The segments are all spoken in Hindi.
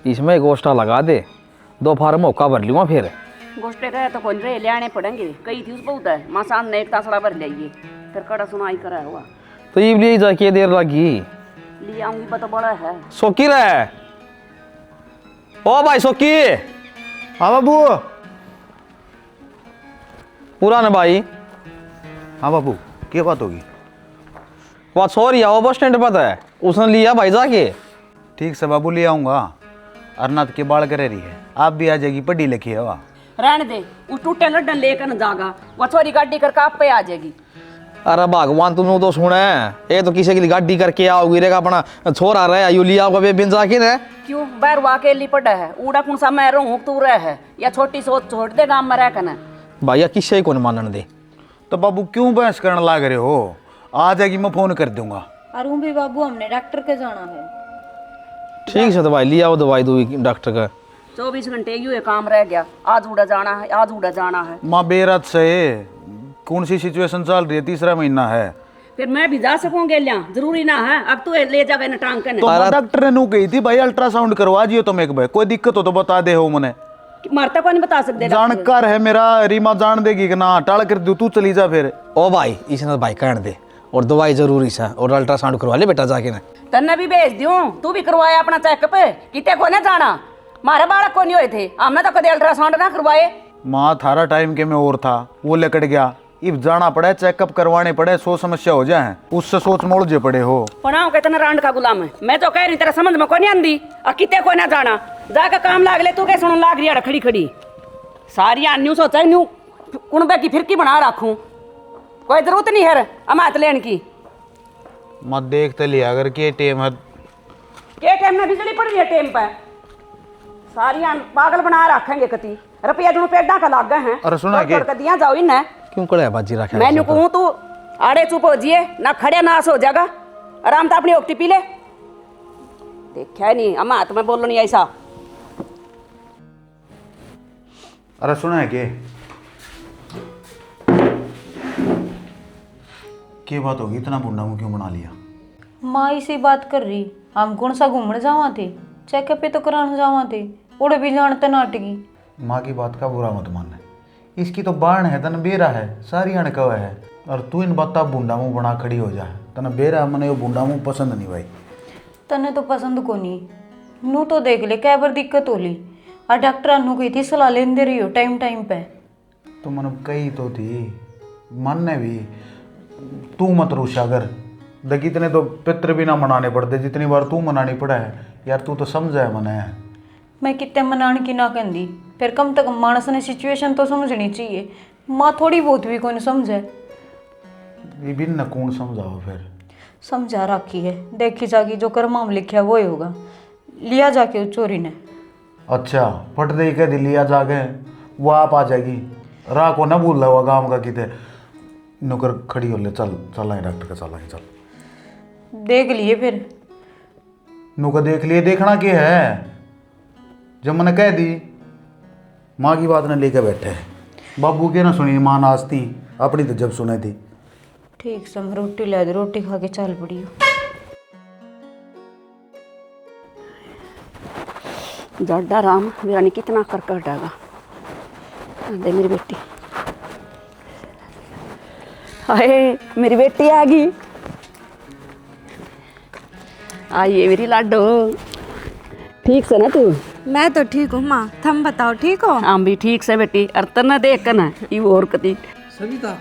इसमें गोष्टा लगा दे, दोपहर मौका भर लूँगा फिर। गोष्टे रहे तो कौन रहे, ले आने पड़ेंगे। कई थी उस बहुत है, माँ शाम ने एक तासड़ा भर लिया, फिर कड़ा सुनाई करा हुआ। तो ये लिए जाके देर लगी, ले आऊंगी पता बड़ा है। सोकी रहे ओ भाई सोकी। हाँ बाबू। पुराने भाई। हाँ बाबू, क्या बात होगी? वह सॉरी आओ बस स्टैंड पता है, उसने लिया भाई जाके। ठीक से बाबू, ले आऊँगा। अरनाथ के बाल करे रही है, आप भी आ जाएगी, पढ़ी लिखी है वाह। रहने दे, उस टूटे लड्डन लेकर न जागा, वह छोरी गाड़ी करके आप पे आ जाएगी। अरे भगवान तुमने तो सुना है, ये तो किसी की गाड़ी करके आओगी रे अपना छोरा रहे यू लिया बिन जाके रे। क्यों बैर वाके ली पड़ा है, उड़ा कौन सा मैं रहूं तू रह है, या छोटी सोच छोड़ दे गांव में रह कर। भैया किसी को नहीं मानने दे। तो बाबू क्यों बहस करने लग रहे हो? आ जाएगी, मैं फोन कर दूंगा। अरुण भी बाबू, हमने डॉक्टर के जाना है। ठीक है दवाई लिया, वो दवाई दो डॉक्टर का। 24 घंटे यू काम रह गया, आज उड़ा जाना है, आज उड़ा जाना है। माँ बेरात से कौन सी सिचुएशन चल रही है, तीसरा महीना है। फिर मैं भी जा सकूंगे लिया, जरूरी ना है अब तू ले जावे न टांग के। तो डॉक्टर ने नू कही थी भाई अल्ट्रासाउंड करवा जियो तुम एक बार, कोई दिक्कत हो तो बता दे हो मने। मरता को नहीं बता सकते। जानकार है मेरा, रीमा जान देगी कि ना, टाल कर दू, तू चली जा फिर। ओ भाई इसने भाई कहने दे, और दवाई जरूरी सा, और अल्ट्रासाउंड करवा ले बेटा जाके ना। तन्ने भी भेज दूं, तू भी करवाया अपना चेकअप, किते को ना जाना। मारे बालक को नहीं हुए थे, हमने तो कभी अल्ट्रासाउंड ना करवाए। माँ थारा टाइम के में और था, वो लेकट गया, इब जाना पड़े, चेकअप करवाने पड़े, सो समस्या हो जाए, उससे सोच मोड़ जे पड़े हो। पढ़ाओ कितना रांड का गुलाम है, मैं तो कह रही तेरा समझ में को नहीं आंदी, और किते को ना जाना, जाकर काम लाग ले, तू क्या सुन लाग रही है खड़ी खड़ी सारी न्यू सोचा न्यू कुणबे की फिरकी बना रखूं, कोई जरूरत नहीं है अमात लेने की। मत देख तो लिया अगर के टेम है, के टाइम में बिजली पड़ रही है टेम पे, सारी पागल बना रखेंगे कति रुपया जो पेड़ा का लाग गए हैं। अरे सुना के दिया जाओ इन्हें क्यों कड़े बाजी रखे? मैं कहूँ तू आड़े चुप हो जिए ना, खड़े नाश हो जाएगा, आराम तो अपनी ओक्टी पी ले। देखा नहीं अम्मा तुम्हें बोलो नहीं ऐसा। अरे सुना है के बात होगी, इतना बुंडा मुंह क्यों बना लिया? माँ इसी बात कर रही, हम कौन सा घूमने जावा थे, चेकअप पे तो कराने जावा थे, उड़े भी जानते नाटकी। माँ की बात का बुरा मत मानना, इसकी तो बाण है, तन बेरा है, सारी अणकव है, और तू इन बात बुंडा मुंह बना खड़ी हो जा। तन बेरा मने वो बुंडा मुंह पसंद नहीं भाई। तने तो पसंद को नहीं, नू तो देख ले कै बार दिक्कत होली, और डॉक्टर अनु कही थी सलाह लेने दे रही हो टाइम टाइम पे। तो मन कही तो थी, मन ने भी, तू मत रूसा कर, देख इतने तो पित्र भी ना मनाने पड़ते जितनी बार तू मनानी पड़ा है यार, तू तो समझा है मने। मैं कितने मनाने की ना कहती, फिर कम तक मानस ने सिचुएशन तो समझनी चाहिए, माँ थोड़ी बहुत भी कोई समझे। विभिन्न कौन समझाओ फिर? समझा रखी है, देखी जागी जो कर्मा में लिखा वो ही होगा, लिया जाके उस चोरी ने। अच्छा फट दे के दिल्ली जाके वो आप आ जाएगी, राह को ना भूल रहा हुआ गाँव का किते नौकर खड़ी हो ले, चल चल डॉक्टर का, चल चल देख लिए फिर। नौकर देख लिए, देखना क्या है, जब मैंने कह दी माँ की बात ने लेके बैठे हैं, बाबू के ना सुनी, माँ नाचती अपनी तो जब सुने थी। ठीक सब रोटी ला दे, रोटी खा के चल पड़ी हो। जड्डा राम मेरा नहीं कितना कर डागा दे मेरी बेटी। हाय मेरी बेटी आ गई, आइए मेरी लाडो, ठीक से ना तू? मैं तो ठीक हूँ माँ, तुम बताओ ठीक हो? हम भी ठीक से बेटी, अर्तन ना देख कर ना ये और कती सविता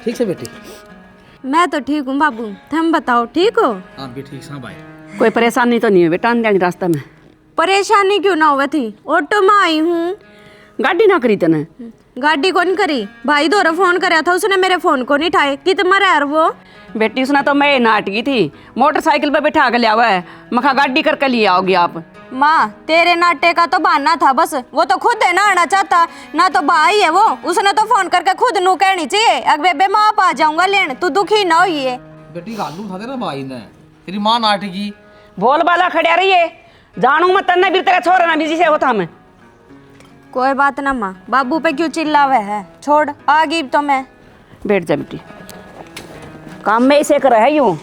ठीक से बेटी? मैं तो ठीक हूँ बाबू, तुम बताओ ठीक हो? आप भी ठीक से भाई? कोई परेशानी तो नहीं है बेटा? जानी रास्ता में परेशानी क्यों ना हुई थी, ऑटो में आई हूँ। गाड़ी ना करी तने? गाड़ी कौन करी, भाई दोरा फोन कराया था, उसने मेरे फोन को नहीं उठाए, कितना यार वो बेटी उसने तो मैं नाटकी थी, मोटरसाइकिल पे बिठा के लिया हुआ है, मखा गाड़ी करके लिए आओगी आप। माँ तेरे नाटे का तो बहाना था बस, वो तो खुद है ना आना चाहता ना, तो भाई है वो, उसने तो फोन करके खुद नू कहनी चाहिए अब बेबे माँ आप आ जाऊंगा लेन, तू दुखी ना होइए। बेटी गालू था तेरा भाई ने, तेरी माँ नाटकी बोल बाला खड़िया रही है, जानू मत तन्ने भी तेरा छोरा ना बिजी से होता मैं। कोई बात ना माँ, बाबू पे क्यों चिल्लावे है, छोड़ आ गई तो मैं। बैठ जा बेटी, काम में इसे कर है यूं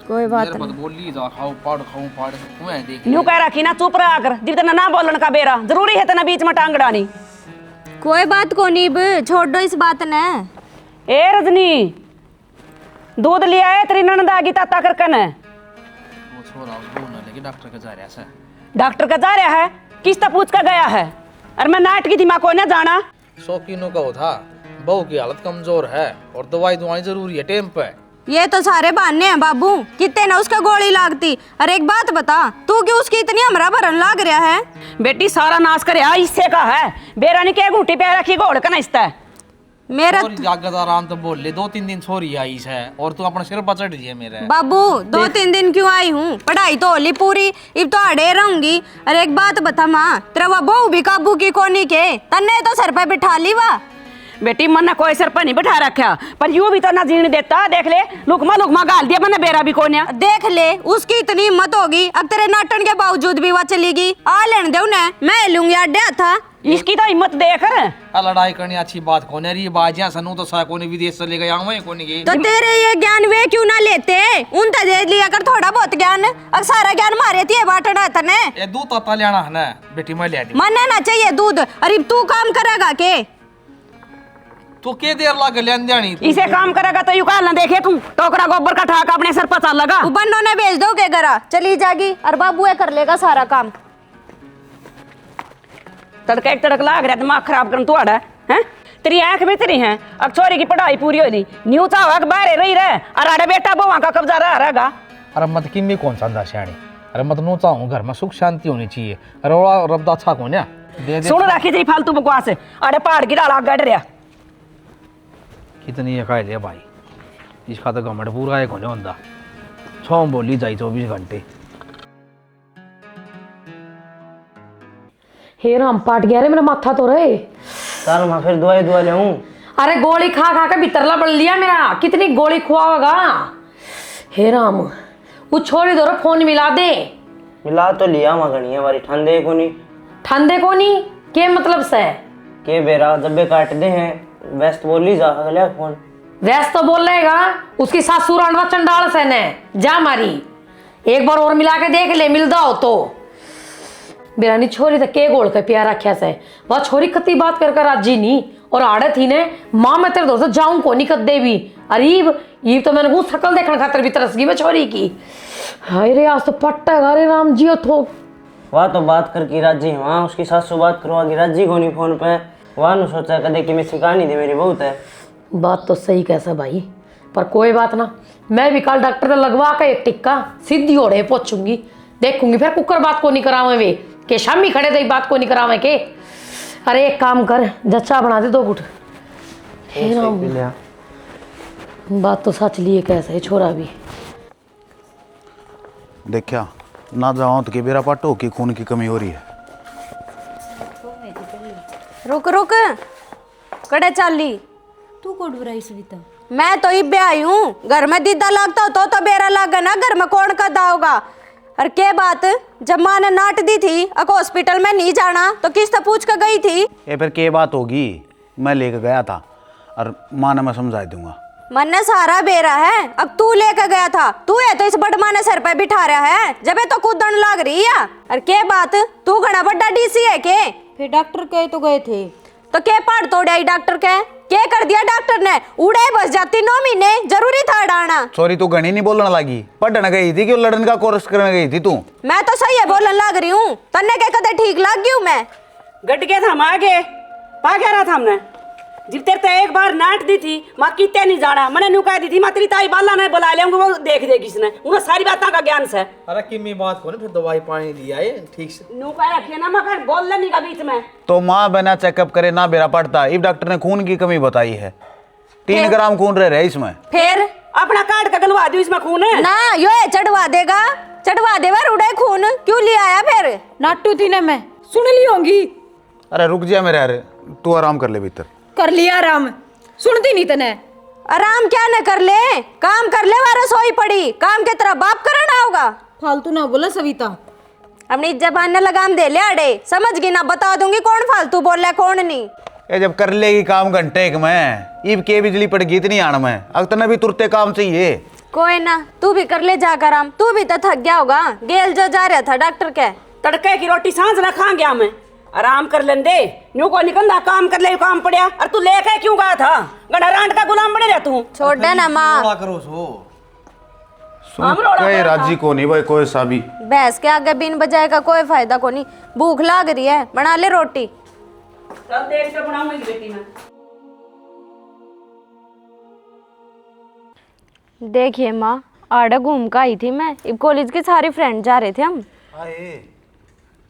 कोई बात मेरे नहीं। मत बोली जा खाओ पाड़ मैं देख न्यू कह रखी ना चुप रहा कर, जब तना ना बोलन का बेरा जरूरी है तना बीच में टांग डानी। कोई बात को नहीं ब, छोड़ दो इस बात ने। ए रजनी, दूध ले आए तेरी ननद आगी ताता कर कन। वो छोरा उसको ना लेके डॉक्टर के जा रहा है। डॉक्टर का जा रहा है, किस तरह पूछ कर गया है? अरे मैं नाट की थी, माँ को ना जाना। शौकीनों का वो था, बहू की हालत कमजोर है और दवाई जरूरी है टाइम पे। ये तो सारे बहाने हैं बाबू, कितने ना उसका गोली लागती। अरे एक बात बता, तू क्यों उसकी इतनी हमरा भरन लाग रहा है? बेटी सारा नाश करे आ इससे का है, बेरा ने क्या घूटी पे रखी घोड़ का नाश्ता है। मेरा और जागत आराम तो बोल ले, 2-3 दिन छोरी आई है और तू अपना सिर पर चढ़ रही है मेरे। बाबू 2-3 दिन क्यों आई हूँ? पढ़ाई तो होली पूरी, अब तो अड़े रहूंगी। अरे एक बात बता माँ, तेरा वो बहू भी काबू की कोनी के, तन्ने तो सर पे बिठा ली वा। बेटी मन ना कोई सर पर नहीं बिठा रखा, पर यूं भी तो ना जीने देता। देख ले लुकमा गाल दिया मैंने, बेरा भी कोन्या। देख ले उसकी इतनी हिम्मत होगी, अब तेरे नाटन के बावजूद भी वह चलेगी। आ लेने दे उन्हें, मैं लूंगी अड्डे था। इसकी तो हिम्मत देख। लड़ाई करनी अच्छी बात कौन है? ये बाजियां सनू तो सा कोनी विदेश चले गया वहीं कोनी गई। तो तेरे ये ज्ञान वे क्यों ना लेते? उन तो दे लिया कर थोड़ा बहुत ज्ञान, अब सारा ज्ञान मारे थी बांटना तने। ये दूध ताता लेना है ना बेटी, मैं ले दी। मना ना चाहिए दूध। अरे तू काम करेगा के? तो के देर लागे लेन देनी? इसे काम करेगा तो यू काल ना देखे तू, टोकरा गोबर का ठाक अपने सर पर चल लगा। बन्नों ने भेज दो के घरा, चली जागी और बाबू है कर लेगा सारा काम। तड़का एक तड़क लाग रहा, दिमाग खराब कर तू आड़ा है। तेरी आंख में तेरी है, अब छोरी की पढ़ाई पूरी होली, न्यू चावा बाहर रही रहे और आड़ा बेटा बुआ का कब्जा रहेगा। अरे मत किमी कौन सा सियाणी? अरे मत नो चाहूँ घर में सुख शांति होनी चाहिए। अरे रब्दा अच्छा कौन है? दे दे सुन रखी तेरी फालतू बकवास, अरे पहाड़ की डाला गड़ रहा। कितनी है ले भाई, इसका तो घमंड पूरा एक होने होता। छो बोली जाई 24 घंटे। हे राम, पाट गया रे मेरा माथा तो रे। सर मैं फिर दवाई ले आऊं? अरे गोली खा खा के भीतरला बढ़ लिया मेरा, कितनी गोली खुआगा? हे राम, वो छोड़ी दो रे, फोन मिला दे। मिला तो लिया मैं घनी हमारी ठंडे को नहीं। ठंडे को नहीं के मतलब से? के बेरा जब बे काट दे हैं व्यस्त बोली जा अगले फोन। वैस तो बोल रहेगा, उसकी सासू रांडवा चंडाल से ने जा मारी। एक बार और मिला के देख ले, मिल दो तो। बिरानी छोरी तक के गोल के प्यार रखा से, वह छोरी कती बात कर राजी नहीं। और आड़े थी ने माँ मैं तेरे दोस्त जाऊं को नहीं कदे भी। अरीब ये तो मैंने वो शकल देखने खातर भी तरस गई मैं छोरी की। हाय रे आज तो पट्टा अरे राम जी थो। वह तो बात करके राजी वहाँ उसकी सासू बात करवागी राजी को नहीं फोन पे। वहाँ ने सोचा कदे कि मैं सिखानी दे मेरी बहुत है। बात तो सही कैसा भाई, पर कोई बात ना, मैं भी कल डॉक्टर ने लगवा के एक टिक्का सीधी ओढ़े पहुंचूंगी, देखूंगी फिर कुकर बात को नहीं करावे वे के शामी खड़े थे बात को नहीं करावे के। अरे एक काम कर, जच्चा बना दे 2 गुट। हे राम, बात तो सच लिए कैसे है छोरा भी। देखा ना जाओ तो कि मेरा पाटो की खून की कमी हो रही है। रुक रुक, कड़े चाली तू कोड बुराई सविता। मैं तो इब्बे आई हूँ, घर में दीदा लगता हो तो बेरा लागा ना, घर में कौन कदा होगा? और के बात, जब माँ ने नाट दी थी अको हॉस्पिटल में नहीं जाना तो किस तरह पूछ कर गई थी? ये फिर के बात होगी, मैं लेके गया था और माँ ने मैं समझा दूंगा। मन ने सारा बेरा है, अब तू लेकर गया था, तू है तो इस बड़मा ने सर पे बिठा रहा है, जब तो कूदन लाग रही है। और के बात, तू घना बड़ा डीसी है के? फिर डॉक्टर कहे तो गए थे, तो के पाड़ तोड़ आई डॉक्टर के कर दिया डॉक्टर ने? उड़े बस जाती 9 महीने, जरूरी था डाना। सॉरी तू घनी नहीं बोलने लगी, पढ़ने गई थी कि लड़न का कोर्स करने गई थी तू? मैं तो सही है बोलन लग रही हूँ, तन्ने के कदे ठीक लग गई हूँ मैं। गट गया था हम आगे पा क्या रहा था हमने, जिब तेरे तो एक बार नाट दी थी माँ कितने नहीं जाना, मैंने नुका दी थी, मातरी ताई बाला ने बुला लिया, वो देख देगी इसने, उन्हें सारी बातों का ज्ञान से। अरे किमी बात को फिर दवाई पानी दिया है ठीक से। नुका रखिए ना मगर बोल नहीं का बीच में। तो माँ बिना चेकअप करे ना बेरा पड़ता। इब डॉक्टर ने खून की कमी बताई है, 3 ग्राम खून रह रहा है इसमें। फिर अपना कार्ड का गलवा दो, इसमें खून है ना, यो है चढ़वा देगा, चढ़वा देवा रुड़े खून, क्यों ले आया फिर? नाटू थी ना, मैं सुन ली होंगी। अरे रुक जा मेरे यार, तू आराम कर ले भीतर। कर लिया आराम, सुनती नहीं तने। आराम क्या न कर ले, काम कर ले, वारा सोई पड़ी, काम के तरह बाप करना होगा। फालतू ना बोला सविता। अपनी जबान ने लगाम दे ले आड़े, समझ गई ना, बता दूंगी कौन फालतू बोल रहा है कौन नहीं। ये जब कर लेगी काम घंटे एक में ईब के बिजली पड़ गई इतनी आन में अगर भी तुरते काम चाहिए। कोई ना, तू भी कर ले जाकर आराम, तू भी तो थक गया होगा। गेल जो जा रहा था डॉक्टर के। तड़के की रोटी सांझ ना खा गया मैं, आराम कर लेंदे। न्यू को निकलना काम कर ले, काम पड़िया। और तू लेके क्यों गया था? गड़ा रांट का गुलाम बने रहा तू। छोड़ दे ना माँ, करो सो कोई राजी को नहीं भाई, कोई सा भी भैंस के आगे बीन बजाए का कोई फायदा को नहीं। भूख लाग रही है, बना ले रोटी। सब देख के बनाऊंगी बेटी मैं। देखिए माँ, आड़ा घूम का आई थी मैं। इब कॉलेज के सारे फ्रेंड जा रहे थे हम। आए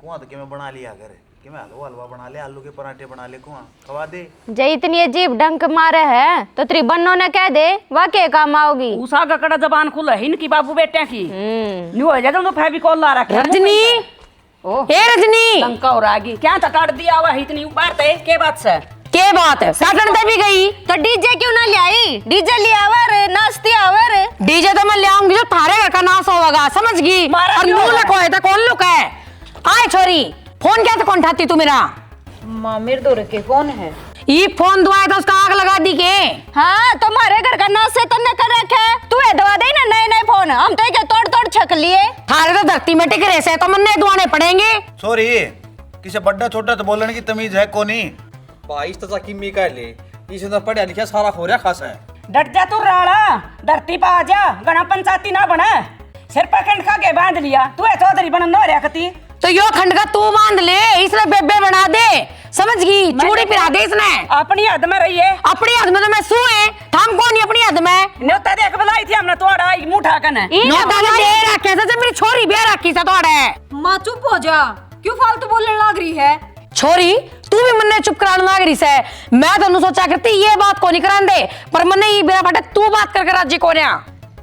कुआं तो के मैं बना लिया घर कि मैं हलवा बना ले, आलू के पराठे बना ले, कुआं खवा दे। जे इतनी अजीब डंक मारे है तो त्रिबन्नों ने कह दे वह के काम आओगी। उसा का कड़ा जबान खुला है इनकी बाबू बेटे की। न्यू हो जाए तो फेविकॉल ला रखा है। रजनी, ए रजनी, लंका और आगी क्या तटाड़ दिया हुआ है इतनी ऊपर ते के बात से? के बात है? साटन दे भी गई तो डीजे क्यों ना ले आई? डीजे ले आवर, नाचती आवर। डीजे तो मैं ले आऊंगी जो थारे घर का नाश होगा, समझ गई? मारा और क्यों मुंह है? लको है तो कौन लुका है? आए छोरी, फोन क्या तो कौन ठाती तू मेरा? माँ मेरे दो रखे कौन है? ये फोन दुआए तो उसका आग लगा दी के। हाँ, तुम्हारे घर का नाच से तन्ने कर रखे। तू ये दवा दे ना नए नए फोन, हम तो के तोड़ तोड़ छक लिए। थारे तो धरती में टिक रहे से तो मन्ने दुआने पड़ेंगे। सॉरी किसे बड़ा छोटा तो बोलने की तमीज है को नहीं। भाई इस तरह किम्मी का ले, इसे तो पढ़ा लिखा सारा हो रहा खासा है। डट जा तू राड़ा, धरती पा आ जा। गणा पंचायती ना बना, सिर पर कंठ खा के बांध लिया। तू है चौधरी बनन ना रहा कती। तो यो खंड का तू बांध ले, इसने बेबे बना दे, समझ गई? चूड़ी पिरा दे इसने। अपनी हद में रही है। अपनी हद में तो मैं सू है, थम को नहीं अपनी हद में। न्योता देख बुलाई थी हमने तोड़ा मुंह ठाकन है। नौता ने दे रखे से मेरी छोरी ब्याह रखी से तोड़े। माँ चुप हो जा, क्यों फालतू बोलने लग रही है? छोरी तू भी मन्ने चुप कराने लग रही से। मैं तो सोचा करती ये बात को नहीं करान दे, पर मन्ने ये बेरा बाटे तू बात करके राजी को न्या।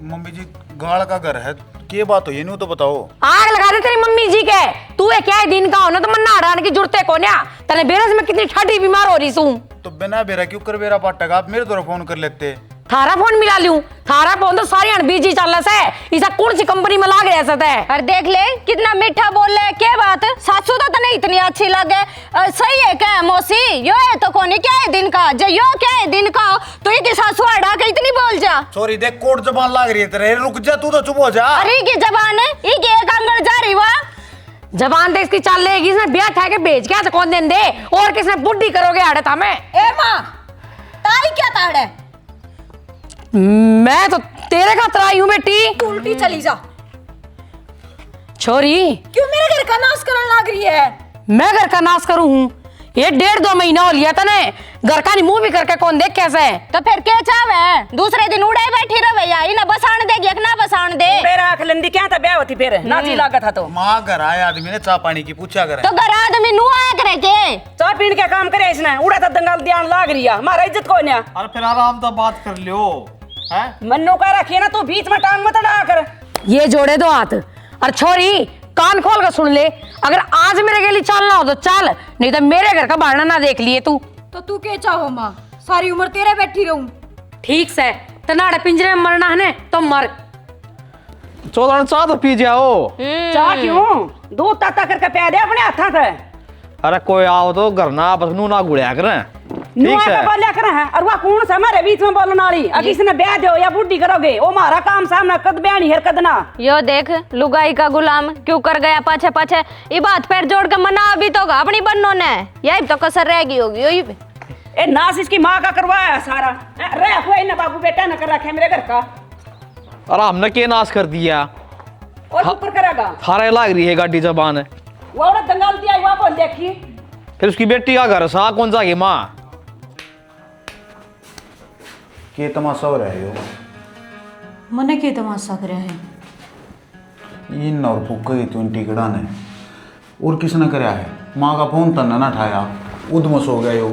मम्मी जी गाड़ का घर है, के बात हो ये नहीं तो बताओ। आग लगा दे तेरी मम्मी जी के। तू है क्या दिन का हो ना तो मन्ना हटाने की जरूरत है को न्या। तने बेरा से मैं कितनी ठाडी बीमार हो रही हूँ। तो बिना बेरा क्यों कर बेरा पाटेगा? आप मेरे द्वारा फोन कर लेते। थारा फोन मिला लूं, थारा फोन तो सारी अनबीजी चल से। इसा कौन सी कंपनी में लाग रहा है? और देख ले कितना मीठा बोल ले। क्या बात? सासू तो तने इतनी अच्छी लगे। सही है क्या मौसी? यो है तो कोनी क्या है दिन का? जो यो क्या है दिन का तो ये सासू अड़ा के इतनी बोल जा। सॉरी देख कोट जबान लाग रही है तेरे, रुक जा तू तो चुप हो जा। अरे की जबान है ये के एक अंगड़ जा रही वा। जबान तो इसकी चल लेगी, इसने ब्याह ठा के भेज क्या तो कौन देन दे? और किसने बुड्ढी करोगे आड़े था मैं? ए माँ ताई क्या ताड़े? मैं तो तेरे का तराई हूँ बेटी। उल्टी चली जा। छोरी क्यों मेरे घर का नाश करने लग रही है? मैं घर का नाश करूँ हूँ? ये 1.5-2 महीना हो लिया तने घर का मुंह भी करके कौन देख कैसे? तो फिर क्या चाहे? दूसरे दिन उड़े बैठी रहे या ना बसाण देगी एक ना बसाण दे। मेरा आंख लंदी क्या था ब्याह होती फिर नाची लागत था तो। माँ घर आए आदमी ने चाय पानी की पूछा करे। तो घर आदमी नु आया करे के चाय पीने के काम करे इसने। उड़ा था दंगल ध्यान लाग रही है, हमारा इज्जत को न्या। अरे फिर आराम तो बात कर लियो है। मन्नू का रखिए ना तू बीच में टांग मत अड़ा कर। ये जोड़े दो हाथ। और छोरी कान खोल कर सुन ले, अगर आज मेरे के लिए चलना हो तो चल, नहीं तो मेरे घर का बारना ना देख लिए तू। तो तू क्या चाहो माँ? सारी उम्र तेरे बैठी रहूं? ठीक से तनाड़े पिंजरे में मरना है ने तो मर। चौधरी चाह तो पी जाओ। चाह क्यों? दूध ताता करके प्या दे अपने हाथा से। अरे कोई आओ तो घर ना बस नू ना गुड़िया करें। नुआ ठीक का है बोलिया कर है और वह कौन सा हमारे बीच में बोलने वाली? अब किसने ब्याह दो या बुढ़ी करोगे वो हमारा काम सामना कद ब्याह नहीं हरकत ना। यो देख लुगाई का गुलाम क्यों कर गया पाछे पाछे। ये बात पैर जोड़ के मना अभी तो अपनी बन्नों ने यही तो कसर रह गई होगी। यही ए नास इसकी माँ का करवाया सारा। रे कोई ना बाबू बेटा न कर रखे मेरे घर का। अरे हमने के नाश कर दिया? और ऊपर करेगा थारे लाग रही है गाड़ी जबान है। वो औरत दंगल दिया वहां पर देखी। फिर उसकी बेटी का घर सा कौन सा की माँ? के तमाशा हो रहा है यो? मने के तमाशा करे है? इन और फुक गई 20 गड़ा ने और किसने कराया है? माँ का फोन तन्ना ना ठाया, उधमस हो गया यो।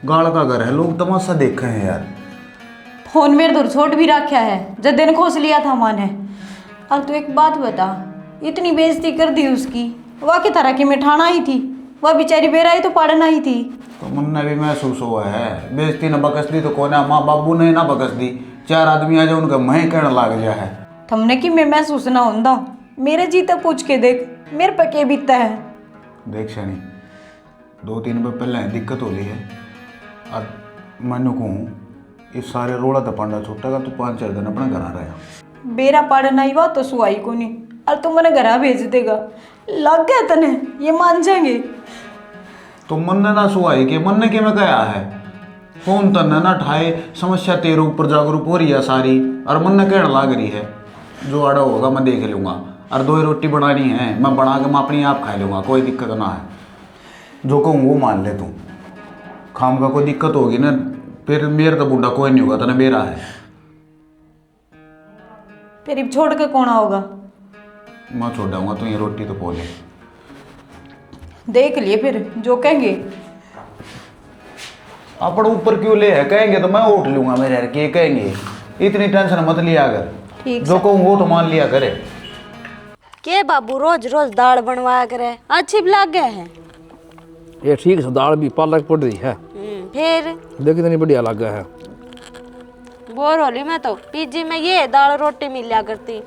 गाड़ का घर है, लोग तमाशा देखे हैं यार। फोन मेरे दूर छोड़ भी रखा है जब दिन खोस लिया था माँ ने। और तू एक बात बता, इतनी बेइज्जती कर दी उसकी। वह की तरह की मिठाना ही थी, वह बेचारी बेराई तो पढ़ना ही थी। तो मुन्ना भी महसूस हुआ है, बेइज्जती न बकस दी तो कौन है? माँ बाबू ने ना बकस दी, 4 आदमी आ जाए उनका मह कहने लग गया है। थमने की मैं महसूस ना होंदा। मेरे जीते पूछ के देख मेरे पे के बीतता है। देख शनि 2-3 बार पहले दिक्कत हो रही है, और मैंने कहूँ इस सारे रोड़ा तो पंडा छुट्टा तू 5-4 दिन अपने घर रहा। बेरा पढ़ना ही बात तो सुहाई को नहीं, और तुम मैंने घर भेज देगा, लग गया तने, ये मान जाएंगे। तो मन ने ना सुहाई के मन ने के में कहा है फोन तन्ने ना ठाए, समस्या तेरे ऊपर जागरूक हो रही है सारी, और मन ने कहने लाग रही है जो आड़ा होगा मैं देख लूँगा, और 2 रोटी बनानी है मैं बना के मैं अपनी आप खा लूँगा, कोई दिक्कत ना है। जो कहूँ वो मान ले तू, खाम का कोई दिक्कत होगी ना फिर मेरे तो बूढ़ा कोई नहीं होगा, तना मेरा है। फिर अब छोड़ के कौन आओगा? मैं छोड़ दूँगा, तू ये रोटी तो पोले देख लिए फिर जो कहेंगे। अपन ऊपर क्यों ले है, कहेंगे तो मैं उठ लूँगा मेरे यार, के कहेंगे इतनी टेंशन मत लिया कर, ठीक जो कहूँ वो तो मान लिया करे। के बाबू रोज रोज दाल बनवाया करे, अच्छी भी लग गए है। ये ठीक से दाल भी पालक पड़ रही है, फिर देख कितनी बढ़िया लग गया है। बोर होली मैं तो पीजी में ये दाल रोटी मिल लिया करती।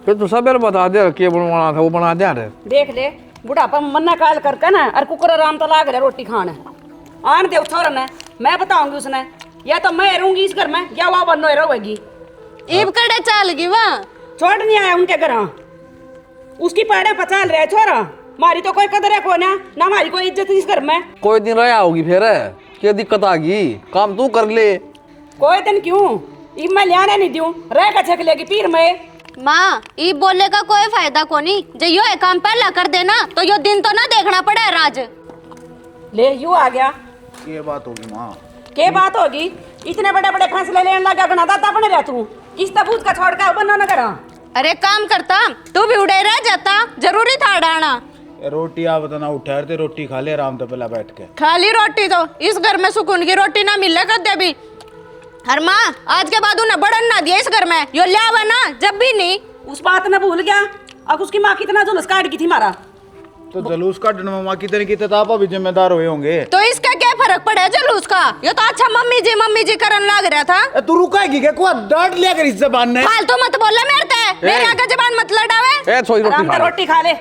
फिर तो सब बता दे क्या बनवाना था वो बना दे रे। देख ले बुढ़ापा मन्ना काल करके ना, और कुकर आराम तो लाग रहा रोटी खाने आन दे छोरा ने, मैं बताऊंगी उसने, या तो मैं रहूंगी इस घर में या वहाँ बनो रहेगी। ईब कड़े चाल गई वहाँ, छोड़ नहीं आया उनके घर, उसकी पैड़े पचाल रहे छोरा, मारी तो कोई कदर है को ना हमारी कोई इज्जत इस घर में। कोई दिन रहा होगी फिर क्या दिक्कत आ गई, काम तू कर ले। कोई दिन क्यों, इब मैं लियाने नहीं दूं, रह का छक लेगी पीर में। माँ ईब बोलने का कोई फायदा को नहीं, जो यो है काम पहला कर देना तो यो दिन तो ना देखना पड़े राज। ले यू आ गया, ये बात होगी माँ, के बात होगी, इतने बड़े बड़े फैसले लेने लगा गना दाता बने रह तू, किस तबूत का छोड़ कर बनो न करा। अरे काम करता तू भी उड़े रह जाता, जरूरी था डाना। रोटी आप ना उठा रहे रोटी खा ले आराम से पहला बैठ के। खाली रोटी तो इस घर में सुकून की रोटी ना मिले कदे भी। हर माँ आज के बाद उन्हें बढ़न ना दिया इस घर में, यो लिया ना जब भी नहीं। उस बात न भूल गया, अब उसकी माँ कितना जुलूस काट की थी मारा। तो जलूस काटने में माँ कितने की आप भी जिम्मेदार हुए होंगे। तो इसका क्या फर्क पड़ा जलूस का, ये तो अच्छा मम्मी जी करन लग रहा था। तू रुकाएगी क्या, को डांट लिया कर इस जबान ने। फालतू मत बोले मेरे ते, मेरे आगे जबान मत लड़ावे। ए छोरी रोटी आराम खा से ले। रोटी खा ले,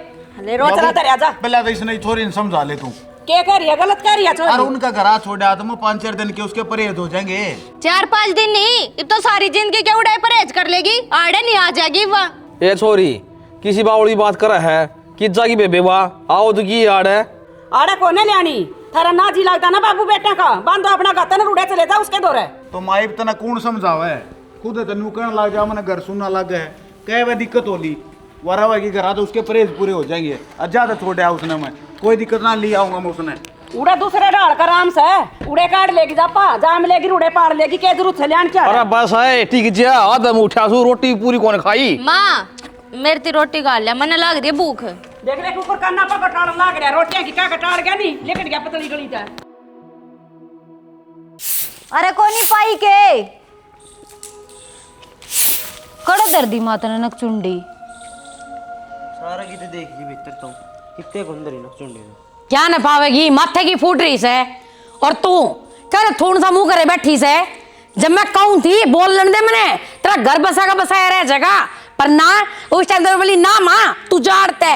ले रोज चला तेरे आजा। पहले तो इसने छोरी ने समझा ले तू, क्या कर रही है, गलत कर रही है और छोरी। उनका घर छोड़ा तो 5-4 दिन के उसके परहेज हो जाएंगे। 4-5 दिन नहीं, ये तो सारी जिंदगी के उड़े परहेज कर लेगी, आड़े नहीं आ जाएगी वहाँ। ए छोरी किसी बावड़ी बात कर है कि जागी बेबे वाह आओ तो की आड़ है। आड़े कोने लियानी, थारा ना जी लगता ना बाबू बेटे का, बांधो अपना गाता ना रूढ़े चले था उसके दौरे। तो माई तना कौन समझावा है, खुद तनु कहने लग जा, मैंने घर सुनना लग है, कहे वह दिक्कत होली वरा की घर तो उसके परहेज पूरे हो जाएंगे। ज्यादा छोड़ा उसने, मैं कोई दिक्कत ना ले आऊंगा मैं उसने। उड़े दूसरे डाल कर आराम से उड़े काट लेगी, जापा जाम लेगी, रूढ़े पाड़ लेगी, के जरूरत से लियान क्या। अरे बस है ठीक जा, आदम उठा सू रोटी पूरी कौन खाई। माँ मेरी ती रोटी खा लिया, मैंने लग रही है भूख। देख ले ऊपर काना पर कटाड़ लाग रहा है, रोटियां की क्या कटाड़ गया नहीं, लेकिन गया पतली गली था। अरे कोनी पाई के कड़ो कर दी माता ने नक चुंडी। सारा की तो देख जी भीतर तो कितने को अंदर ही ना चुंडी में। क्या न पावेगी, माथे की फूट रही से, और तू कर थोड़ा सा मुंह करे बैठी से। जब मैं कहूं थी बोल लेने दे, मैंने तेरा घर बसा का बसाया रह जाएगा, पर ना उस टाइम तो बोली ना माँ तू जाड़ते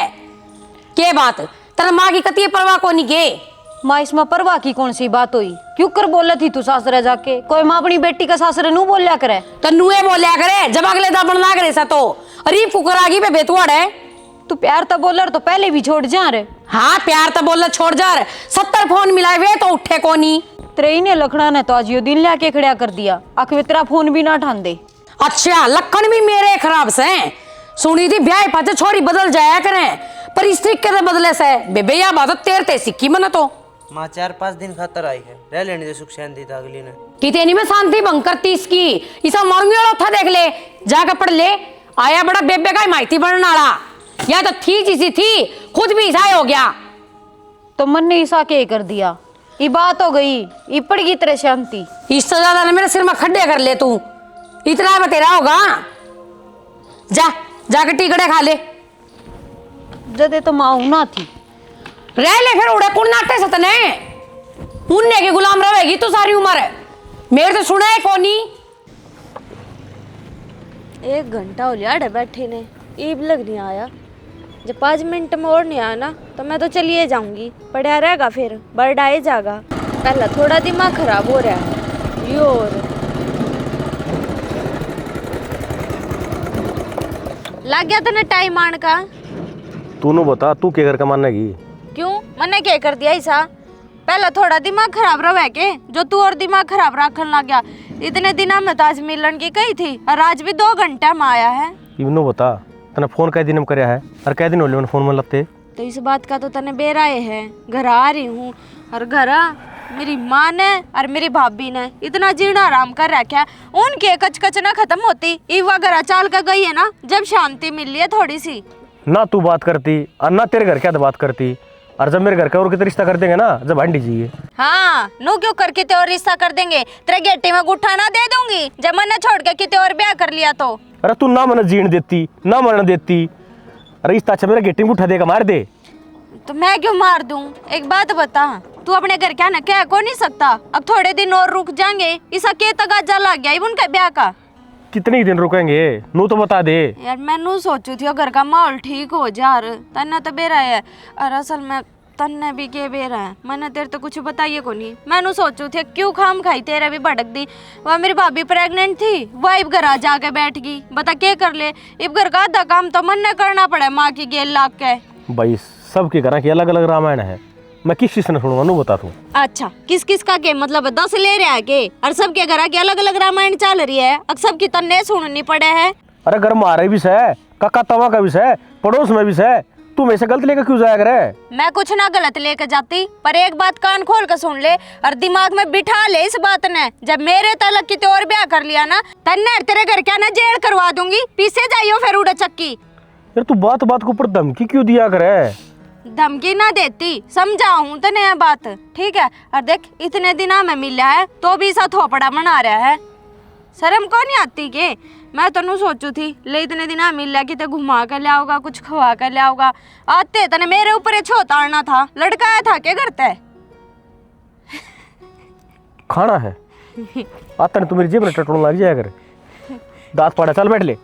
के बात, तेरा माँ की कती परवाह को नहीं के। माँ इसमें परवाह की कौन सी बात हुई, क्यों कर बोला थी तू सासरे जाके, कोई माँ अपनी बेटी का सासरे नू बोलिया करे। तो नुए बोलिया करे, जब अगले दाबन लाग रहे सा तो अरीब कुकर आगी पे बेतुआड़ है। तू प्यार तो बोल तो पहले भी छोड़ जा रे। हाँ प्यार तो बोल छोड़ जा रे, 70 फोन मिलाए वे तो उठे को नहीं। तेरे ने लखड़ा ने तो आज यो दिन लाके खड़ा कर दिया, आखिर तेरा फोन भी ना ठान दे। अच्छा लखन भी मेरे खराब से सुनी थी ब्याह पाचे छोरी बदल जाया करें, पर इस तरीके से बदले से बेबे या बात तेरते सिक्की मन तो। माँ 4-5 दिन खातर आई है, रह लेने दे सुख शांति था अगली ने। कितनी में शांति भंग करती इसकी, इसा मारूंगी वाला था देख ले, जाकर पढ़ ले। आया बड़ा बेबे का माइती बनने वाला, या तो थी जिसी थी खुद भी ईसाई हो गया। तो मन ने ईसा के कर दिया, ये बात हो गई, ये पड़ गई तेरे शांति। इससे ज्यादा ना मेरे सिर में खड्डे कर ले तू, इतना में तेरा होगा। जा जाकर टिकड़े खा ले। जदे तो माँ ना थी रह ले फिर उड़े कुण नाटे सतने, उनने के गुलाम रहेगी तो सारी उम्र। मेरे तो सुना है कोनी। 1 घंटा हो लिया अड़े बैठे ने, ईब लग नहीं आया। जब 5 मिनट में और नहीं आया ना तो मैं तो चलिए जाऊंगी, पढ़ा रहेगा फिर बर्ड आए जाएगा। पहला थोड़ा दिमाग खराब हो रहा है ये और लग गया तने टाइम आने का। तूने बता, तू क्या कर मानेगी? क्यों मैंने क्या कर दिया ऐसा? पहला थोड़ा दिमाग खराब रहा के जो तू और दिमाग खराब रखने लग गया। इतने दिनों में तो आज मिलन की कही थी और आज भी 2 घंटा में आया है। इवनो बता, तने फोन कै दिन में करया है और कै दिन होले फोन में लगते? तो इस बात का तो तने बेराए है। घर आ रही हूँ और घर मेरी माँ ने और मेरी भाभी ने इतना जीना आराम कर रखा है, उनकी कचकच ना खत्म होती। इवा घर चाल कर गई है ना, जब शांति मिल रही है थोड़ी सी। ना तू बात करती और ना तेरे घर क्या बात करती, और जब मेरे घर का और कितना रिश्ता कर देंगे ना, जब हंडी जी। हाँ नो क्यों करके ते और रिश्ता कर देंगे, तेरे गेटी में गुट्ठा ना दे दूंगी जब मैंने छोड़ के किते और ब्याह कर लिया तो। अरे तू ना मन जीण देती ना मरण देती, अरे इस अच्छा मेरा गेटी में गुट्ठा देगा मार दे। तो मैं क्यों मार दूं? एक बात बता, तू अपने घर क्या ना क्या को नहीं सकता? अब थोड़े दिन और रुक जाएंगे, इसा के तगाजा लग गया उनके ब्याह का। कितने ही दिन रुकेंगे नू तो बता दे। यार मैं नू सोचू थी घर का माहौल ठीक हो जा, तन्ने तो बेरा है और असल में तन्ने भी के बेरा है। मैंने तेरे तो कुछ बताइए को नहीं। मैंने सोचू थी क्यों खाम खाई तेरा भी भड़क दी। वह मेरी भाभी प्रेग्नेंट थी, वह इब घर आ जाके बैठ गई। बता क्या कर ले, इब घर का आधा काम तो मन ने करना पड़े माँ की गेल लाग के। भाई सबके घर की अलग अलग रामायण है, मैं किस चीज ने सुनूंगा नू बता तू। अच्छा किस किस का के मतलब 10 ले रहा है के, और सबके घर की अलग अलग रामायण चल रही है, अब सबकी तन्ने सुननी पड़े है। अरे घर मारे भी है, काका तवा का भी है, पड़ोस में भी है, तू मेरे से गलत लेकर क्यों जाया करे? मैं कुछ ना गलत लेकर जाती, पर एक बात कान खोल कर सुन ले और दिमाग में बिठा ले इस बात ने, जब मेरे तलक की और ब्याह कर लिया ना, तन्ने तेरे घर क्या ना जेल करवा दूंगी। पीछे जाइयो फिर उड़ा चक्की। यार तू बात बात के ऊपर धमकी क्यों दिया करे? धमकी ना देती, समझाऊं तने यह बात, ठीक है? और देख इतने दिना में मिला है तो भी सा थोपड़ा बना रहा है, शर्म को नहीं आती के? मैं तो नू सोचू थी ले इतने दिन मिल कि ते घुमा कर लाओगा, कुछ खवा कर लाओगा, आते तने मेरे ऊपर छोताड़ना था, लड़काया था क्या करते? खाना है आता नहीं, तू मेरी जेब में टटोल लग जाया कर, दांत पड़ा, चल बैठ ले।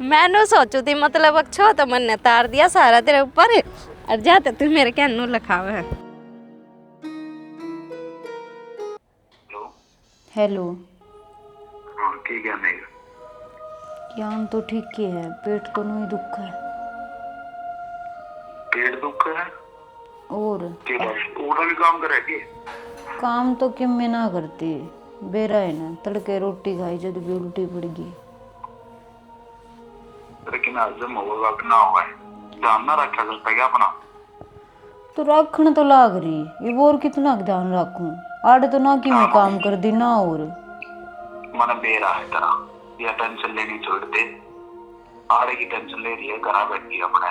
मैं नू सोचू थी मतलब अच्छो तो मन ने तार दिया सारा तेरे ऊपर, और जाते तू मेरे क्या नू लखावे है। हेलो। ठीक है नहीं ज्ञान तो ठीक ही है, पेट तो नहीं दुख है। पेट दुख है और के बस ओड़ा भी काम करेगी? काम तो कि मैं ना करती, बेरा है ना, तड़के रोटी खाई जब भी उल्टी पड़ गई। लेकिन हजम होगा कि ना होगा ध्यान ना रखा करता क्या अपना? तो रखने तो लाग रही, ये और कितना ध्यान रखूं? आड़े तो ना कि मैं काम कर दी ना, और मन बेरा है तेरा, यह टेंशन लेनी छोड़ दे, आड़े की टेंशन ले रही है, घर बैठ गई अपने।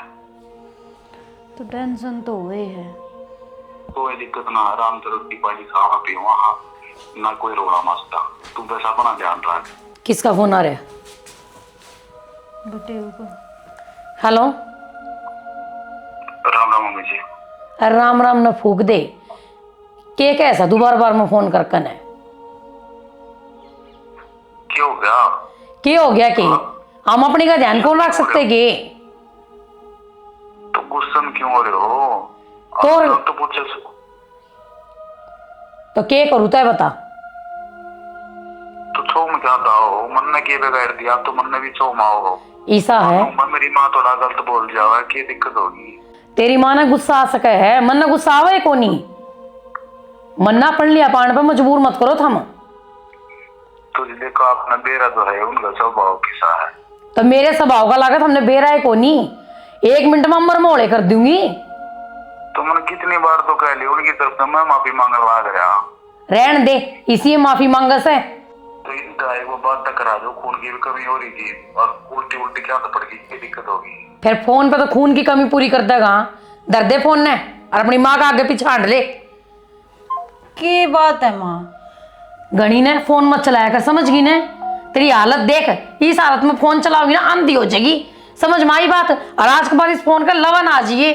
तो टेंशन तो हुए है, कोई दिक्कत ना, आराम से रोटी पानी खावा पी वहाँ, ना कोई रोड़ा मस्ता, तू बस अपना ध्यान रख। किसका फोन आ रहा है? बेटे ऊपर। हेलो। राम राम मम्मी जी। अरे राम राम न फूक दे, के कैसा दोबारा बार में फोन कर कन है? क्या हो गया? के हो गया के? हम अपने का ध्यान कौन रख सकते के? तो गुस्सा में क्यों हो रहे हो? तो पूछे तो के करूँ तय बता। तो छो में क्या था हो, मन ने के बगैर दिया तो मन ने भी छो माओ ऐसा है? मेरी माँ थोड़ा गलत बोल जावा, क्या दिक्कत होगी? तेरी माँ ने गुस्सा आ सके है, मन ने गुस्सा आवे को नहीं, मन्ना पढ़ लिया पान पे मजबूर मत करो थम। तो देखो आपने बेरा तो है, उनका स्वभाव कैसा है? तो मेरे स्वभाव का लागत हमने बेरा है को नहीं, 1 मिनट में मर मोड़े कर दूंगी। तो मैंने कितनी बार तो कह लिया उनकी तरफ से, मैं माफी मांगवा गया। रहन दे, इसी माफी मांगस है। तो इनका वो बात टकरा दो, खून की भी कमी हो रही थी और उल्टी उल्टी क्या तो पड़ गई, क्या दिक्कत होगी? फिर फोन पे तो खून की कमी पूरी कर देगा, दर दे फोन ने और अपनी माँ का आगे पीछे हांड ले। की बात है माँ? गणी ने फोन मत चलाया कर, समझ गई ने? तेरी हालत देख, इस हालत में फोन चलाओगी ना अंधी हो जाएगी, समझ में आई बात? और आज के बाद इस फोन का लवन आ जाइए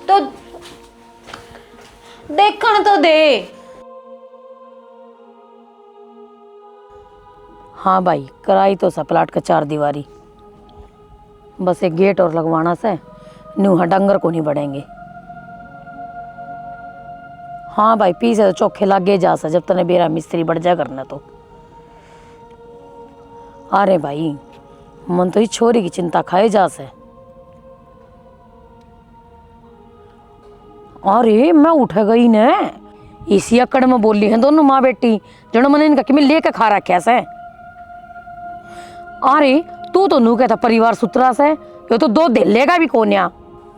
तो देखण तो दे। हाँ भाई, कराई तो सा प्लाट का 4 दीवारी, बस एक गेट और लगवाना से न्यू डंगर को नहीं बढ़ेंगे। हाँ भाई पी से तो चोखे लागे जा सा, जब तने बेरा मिस्त्री बढ़ जा करना तो। अरे भाई मन तो इस छोरी की चिंता खाए जा से। अरे मैं उठ गई ने, इसी अकड़ में बोली है दोनों माँ बेटी, जनो मैंने इनका कि मैं लेके खा रखा से। अरे तू तो नू कहता परिवार सुतरा से, ये तो दो दिलेगा भी कोन्या।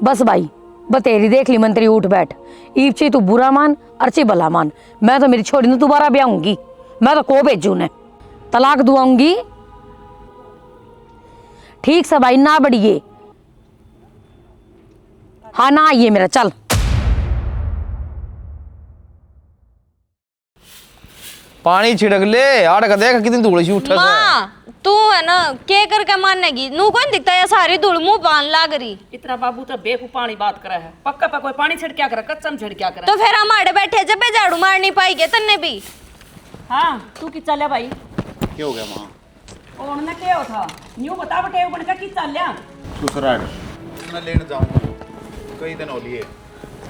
बस भाई बतेरी देख ली मंत्री, उठ बैठ। ईपची तू बुरा मान अर्ची भला मान, मैं तो मेरी छोरी ने दोबारा ब्याहूंगी, मैं तो को भेजू ने, तलाक दुआऊंगी। ठीक से भाई ना बढ़िए, हाँ ना आइए मेरा, चल। पानी छिड़क ले, आड़ का देख कितनी धूल सी उठा से। माँ तू है ना के करके मानेगी, नू कौन दिखता है सारी धूल मुंह पान लाग रही। इतना बाबू तो बेकूफ पानी बात करा है, पक्का पा कोई पानी छिड़क्या करे, कच्चा में छिड़क्या करे। तो फिर हम आड़े बैठे जब भी झाड़ू मार नहीं पाएंगे तन्ने भी। हाँ तू की चल भाई, क्या हो गया माँ? उन्होंने क्या था न्यू बता बटे बनका की चल लिया। ससुराल मैं लेने जाऊंगा, कई दिन हो लिए,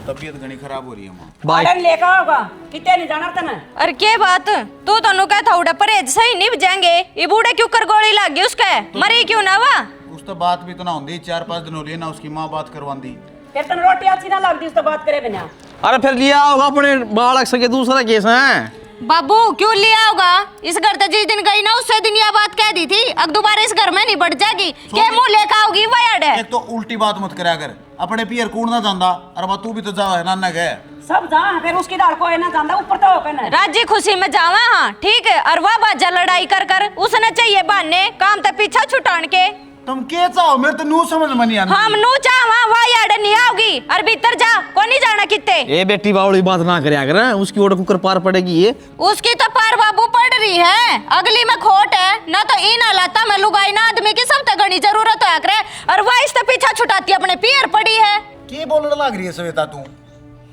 तबीयत घनी खराब हो रही है माँ। भाई आड़न लेकर आओगा, कितने नहीं जाना तने। अरे के बात, तू तो क्या था उड़ा परहेज सही नहीं बजाएंगे, ये बूढ़े क्यों कर गोली लग गई उसके, मरी क्यों ना वा। उस तो बात भी तो ना होती, 4-5 दिन हो लिए ना, उसकी माँ बात करवांदी। फिर तन रोटी अच्छी ना लगती, उस तो बात करे बिना। अरे फिर लिया होगा अपने बालक सके दूसरा केस है। बाबू क्यों लिया होगा, इस घर तो जिस दिन गई ना उससे दिन यह बात कह दी थी, अब दोबारा इस घर में नहीं बढ़ जाएगी। के मुंह लेकर आओगी वयाड है। एक तो उल्टी बात मत करा कर, अपने पियर कूड़ ना जांदा, अरे तू भी तो जा है नाना गए सब जहाँ फिर उसकी दाल को है ना जाना, ऊपर तो होकर ना राजी खुशी में जावा। हाँ ठीक है, और वह बाजा लड़ाई कर कर उसने चाहिए बहाने काम तो पीछा छुटान के। तुम के चाहो, मेरे तो नू समझ में नहीं आती। हम नू चावा वह याड नहीं आओगी, और भीतर जा को नहीं जाना कितने। ए बेटी बावड़ी बात ना करे अगर उसकी ओर कुकर पार पड़ेगी ये। उसकी तो पार बाबू पड़ रही है, अगली में खोट है ना, तो इन हालात में लुगाई ना आदमी की सब तो घनी जरूरत है करे, और वह इस पीछा छुटाती अपने पियर पड़ी है। के बोलने लग रही है सवेता तू,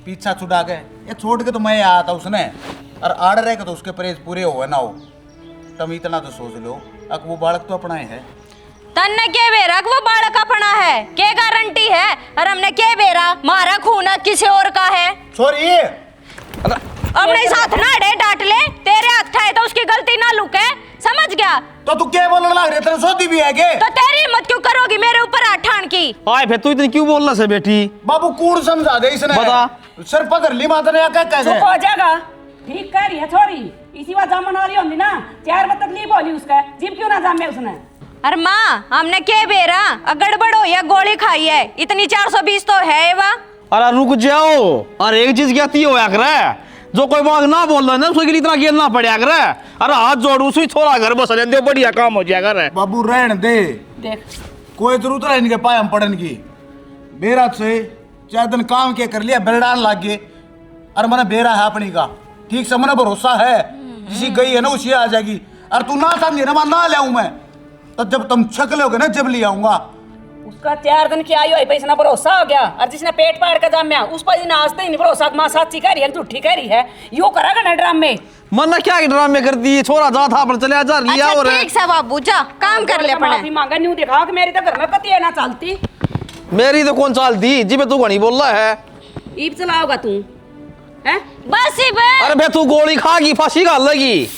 पीछा छुड़ा के ये छोड़ के तो मैं आया था उसने, और आड़ रहे के तो उसके परहेज पूरे हो ना हो। तुम इतना तो सोच लो, अब वो बालक तो अपना ही है। तन्ने के बेरा वो बालक अपना है, के गारंटी है, और हमने के बेरा मारा खून किसी और का है। सॉरी अपने साथ ना डे डांट ले, तेरे हाथ ठाए तो उसकी गलती ना लुके, समझ गया। तो तू क्या बोलने लग रही है, तेरे सोती भी है के? तो तेरी हिम्मत क्यों करोगी मेरे ऊपर हाथ ठान की। आए फिर तू इतनी क्यों बोल रहा है बेटी? बाबू कूड़ समझा दे इसने, बता। सर पकड़ ली माता ने, क्या कैसे चुप हो जाएगा। ठीक कह रही है छोरी, इसी बात जामन वाली होंगी ना, 4 बजे तकलीफ होली उसका, जीप क्यों ना जामे उसने। अरे माँ हमने के बेरा गड़बड़ हो या गोली खाई है, इतनी 420 तो है वा। अरे रुक जाओ, अरे एक चीज कहती हो या करे, जो कोई बात ना बोल रहा है ना उसके लिए इतना गिरना पड़ेगा करे। अरे हाथ जोड़ू उसी छोरा घर बस लेंदे, बढ़िया काम हो जाएगा रे। बाबू रहने दे, देख कोई जरूरत है इनके पाए हम पड़न की। बेरा से 4 दिन काम के कर लिया, बेलडान लाग गए, और मैंने बेरा है अपनी का, ठीक से मैंने भरोसा है, जिसी गई है ना उसी आ जाएगी। और तू ना समझे ना, मैं ना ले आऊं मैं, तो जब तुम छक लोगे ना जब ले आऊंगा। उसका 4 दिन की आयु है, पैसा ना भरोसा हो गया, और जिसने पेट पाड़ कर जाम्या उस पर नाचते ही नहीं भरोसा, माँ सच्ची कह रही है झूठी कह रही है, यो करेगा ना ड्रामे। मन क्या ड्रामे करती है, छोरा जा था पर चले जा लिया। अच्छा और ठीक से बाबू जा काम कर ले अपने। माफी मांगा न्यू दिखा कि मेरी तो घर में कती है ना चलती। मेरी तो कौन चालती जिबे तू घनी बोल रहा है। ईब चलाओगा तू हैं? बस ही बे। अरे बे तू गोली खा गई, फांसी घाल लगी।